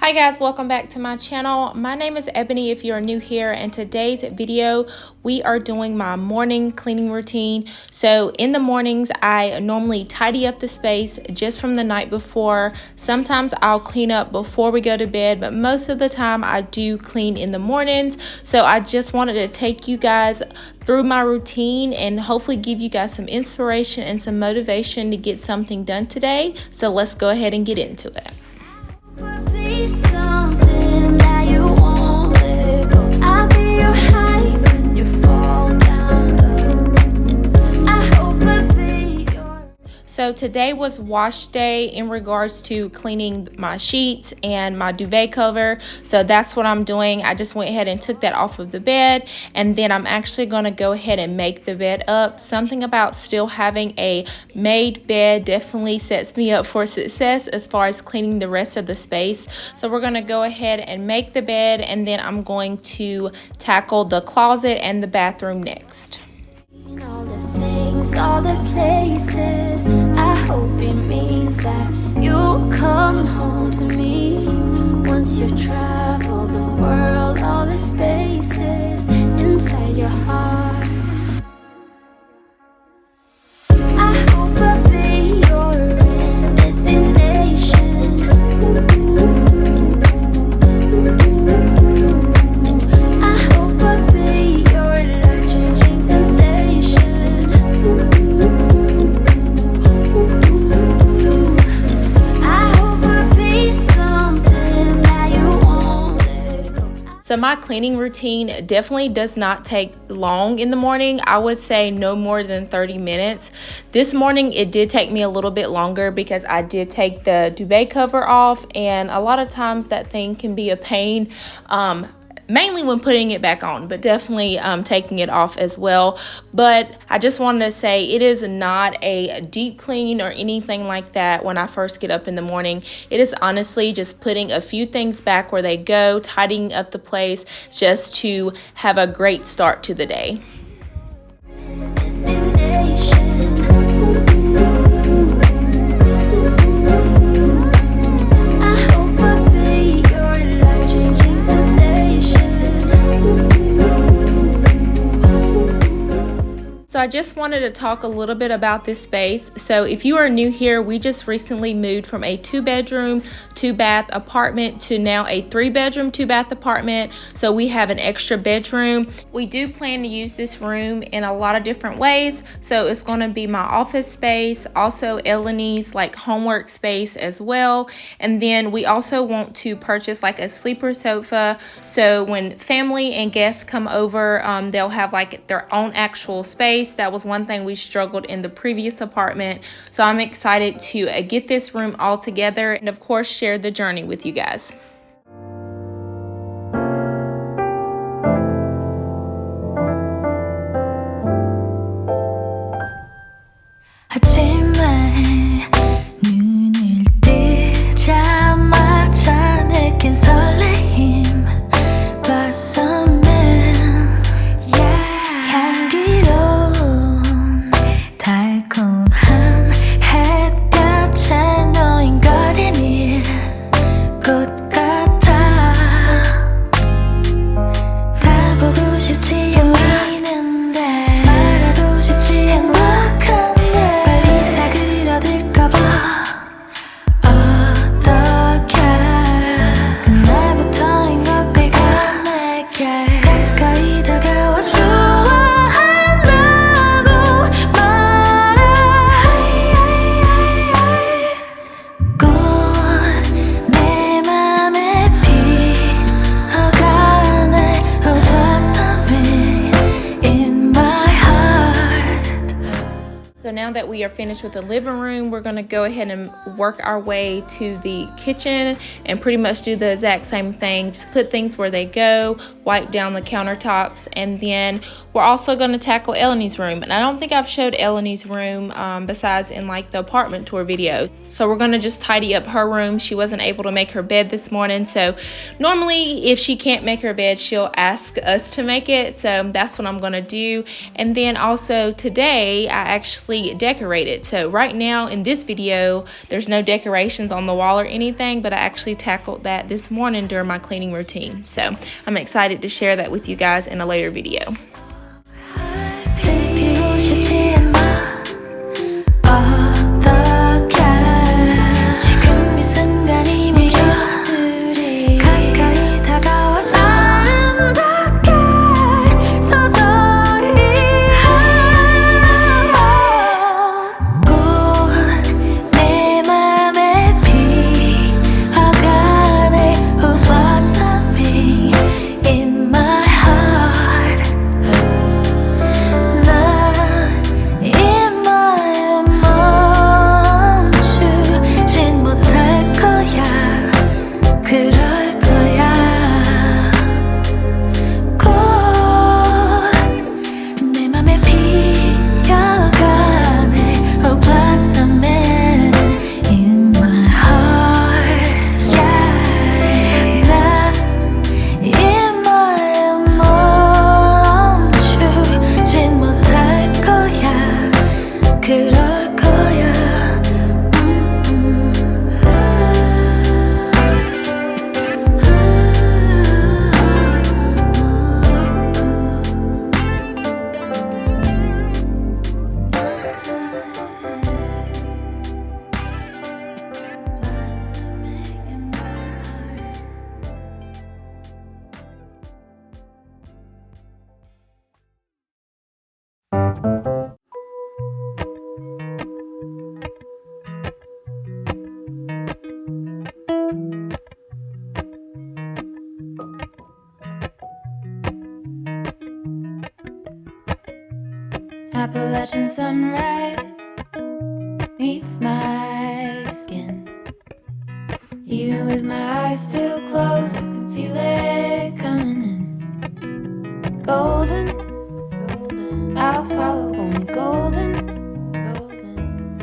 Hi guys, welcome back to my channel. My name is Ebony if you're new here, and today's video we are doing my morning cleaning routine. So in the mornings I normally tidy up the space just from the night before. Sometimes I'll clean up before we go to bed, but most of the time I do clean in the mornings. So I just wanted to take you guys through my routine and hopefully give you guys some inspiration and some motivation to get something done today. So let's go ahead and get into it. Something that you won't let go. I'll be your high when you fall down low. I hope I'll be your... So today was wash day in regards to cleaning my sheets and my duvet cover. So that's what I'm doing. I just went ahead and took that off of the bed, and then I'm actually going to go ahead and make the bed up. Something about still having a made bed definitely sets me up for success as far as cleaning the rest of the space. So we're going to go ahead and make the bed, and then I'm going to tackle the closet and the bathroom next. All the things, all the places, I hope it means that you'll come home to me. Once you travel the world, all the spaces inside your heart. I hope I'll be your destination. I hope I'll be your life-changing sensation. I hope I'll be something that you won't let go. So my cleaning routine definitely does not take long in the morning. I would say no more than 30 minutes. This morning it did take me a little bit longer because I did take the duvet cover off, and a lot of times that thing can be a pain. Mainly when putting it back on, but definitely taking it off as well. But I just wanted to say it is not a deep clean or anything like that when I first get up in the morning. It is honestly just putting a few things back where they go, tidying up the place just to have a great start to the day. So I just wanted to talk a little bit about this space. So if you are new here, we just recently moved from a 2-bedroom, 2-bath apartment to now a 3-bedroom, 2-bath apartment. So we have an extra bedroom. We do plan to use this room in a lot of different ways. So it's going to be my office space, also Eleni's like homework space as well. And then we also want to purchase like a sleeper sofa. So when family and guests come over, they'll have like their own actual space. That was one thing we struggled in the previous apartment. So I'm excited to get this room all together and of course share the journey with you guys. So now that we are finished with the living room, we're going to go ahead and work our way to the kitchen and pretty much do the exact same thing. Just put things where they go, wipe down the countertops, and then we're also going to tackle Eleni's room. And I don't think I've showed Eleni's room besides in like the apartment tour videos. So we're going to just tidy up her room. She wasn't able to make her bed this morning. So normally if she can't make her bed, she'll ask us to make it. So that's what I'm going to do. And then also today I actually decorated. So right now in this video, there's no decorations on the wall or anything, but I actually tackled that this morning during my cleaning routine. So I'm excited to share that with you guys in a later video. Appalachian sunrise meets my skin. Even with my eyes still closed, I can feel it coming in. Golden, golden, I'll follow only golden, golden,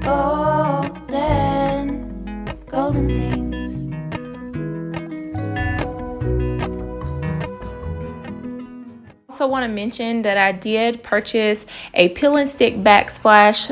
golden, golden things. Also want to mention that I did purchase a peel and stick backsplash,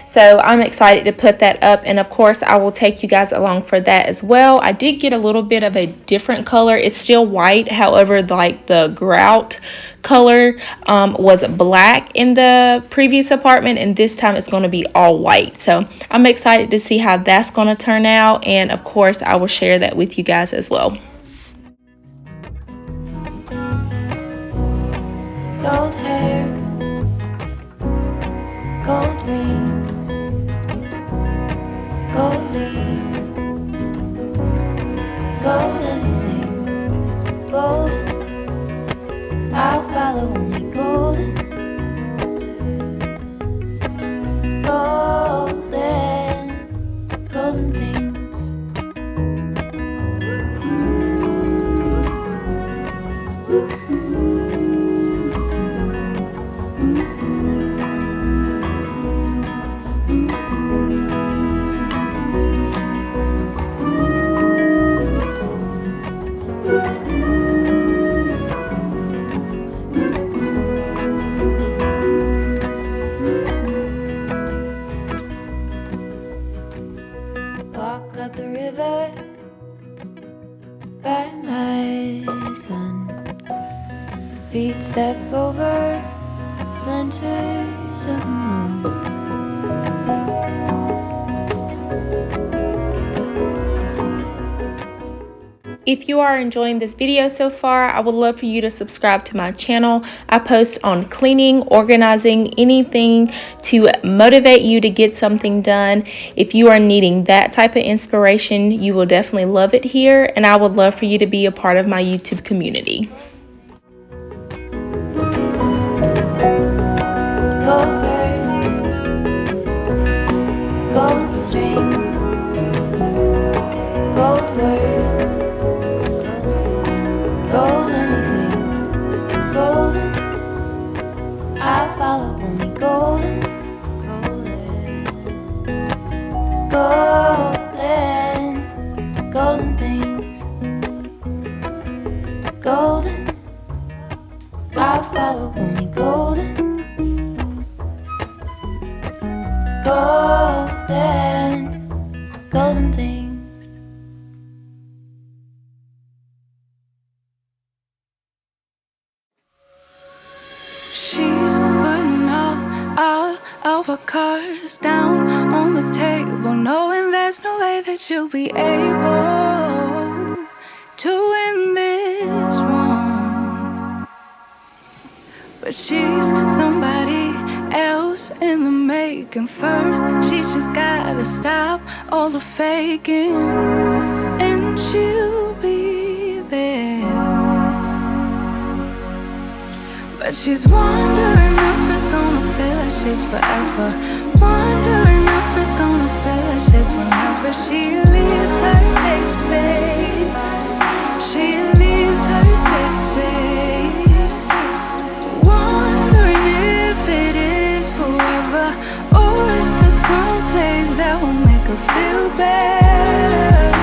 so I'm excited to put that up, and of course I will take you guys along for that as well. I did get a little bit of a different color. It's still white, however, like the grout color was black in the previous apartment, and this time it's going to be all white. So I'm excited to see how that's going to turn out, and of course I will share that with you guys as well. Gold hair, gold rings, gold leaves, gold anything, golden, I'll follow only golden, golden, golden things. Walk up the river by my son. Feet step over splinters of the moon. If you are enjoying this video so far, I would love for you to subscribe to my channel. I post on cleaning, organizing, anything to motivate you to get something done. If you are needing that type of inspiration, you will definitely love it here, and I would love for you to be a part of my YouTube community. Gold birds, gold string, gold words, gold anything, golden, I follow only golden, golden, golden, golden things, golden, I follow only golden, golden things. She's putting all of her cards down on the table, knowing there's no way that you'll be able to win this one. But she's somebody else in the making. First, she just gotta stop all the faking, and she'll be there. But she's wondering if it's gonna feel like this forever. Wondering if it's gonna feel like this whenever she leaves her safe space. She leaves her safe space. Wondering if it is forever, or is there some place that will make her feel better?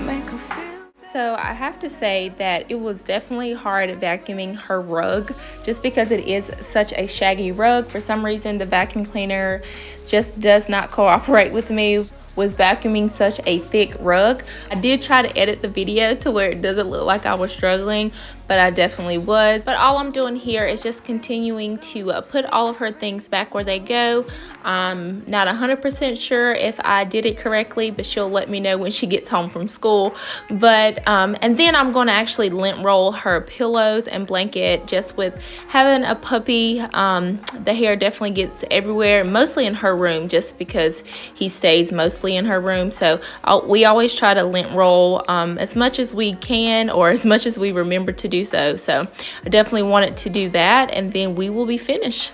Make her feel. So I have to say that it was definitely hard vacuuming her rug, just because it is such a shaggy rug. For some reason, the vacuum cleaner just does not cooperate with me with vacuuming such a thick rug. I did try to edit the video to where it doesn't look like I was struggling, but I definitely was. But all I'm doing here is just continuing to put all of her things back where they go. I'm not 100% sure if I did it correctly, but she'll let me know when she gets home from school. But and then I'm going to actually lint roll her pillows and blanket. Just with having a puppy, the hair definitely gets everywhere, mostly in her room, just because he stays mostly in her room. So we always try to lint roll as much as we can, or as much as we remember to do so. So I definitely wanted to do that, and then we will be finished.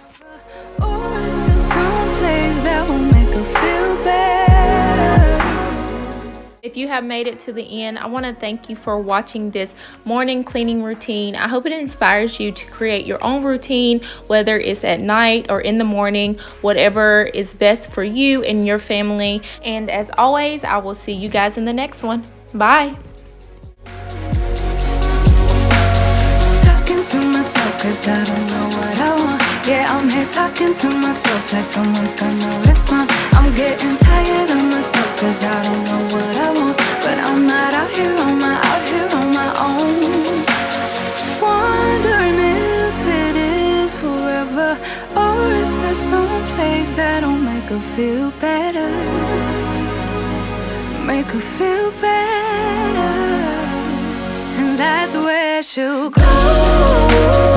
Or is there some place that will make her feel better? If you have made it to the end, I want to thank you for watching this morning cleaning routine. I hope it inspires you to create your own routine, whether it's at night or in the morning, whatever is best for you and your family. And as always, I will see you guys in the next one. Bye. Talking to myself, cause I don't know what I want. Yeah, I'm here talking to myself like someone's gonna respond. I'm getting tired of myself, cause I don't know what I want. But I'm not out here on my own. Wondering if it is forever, or is there some place that'll make her feel better? Make her feel better. And that's where she'll go.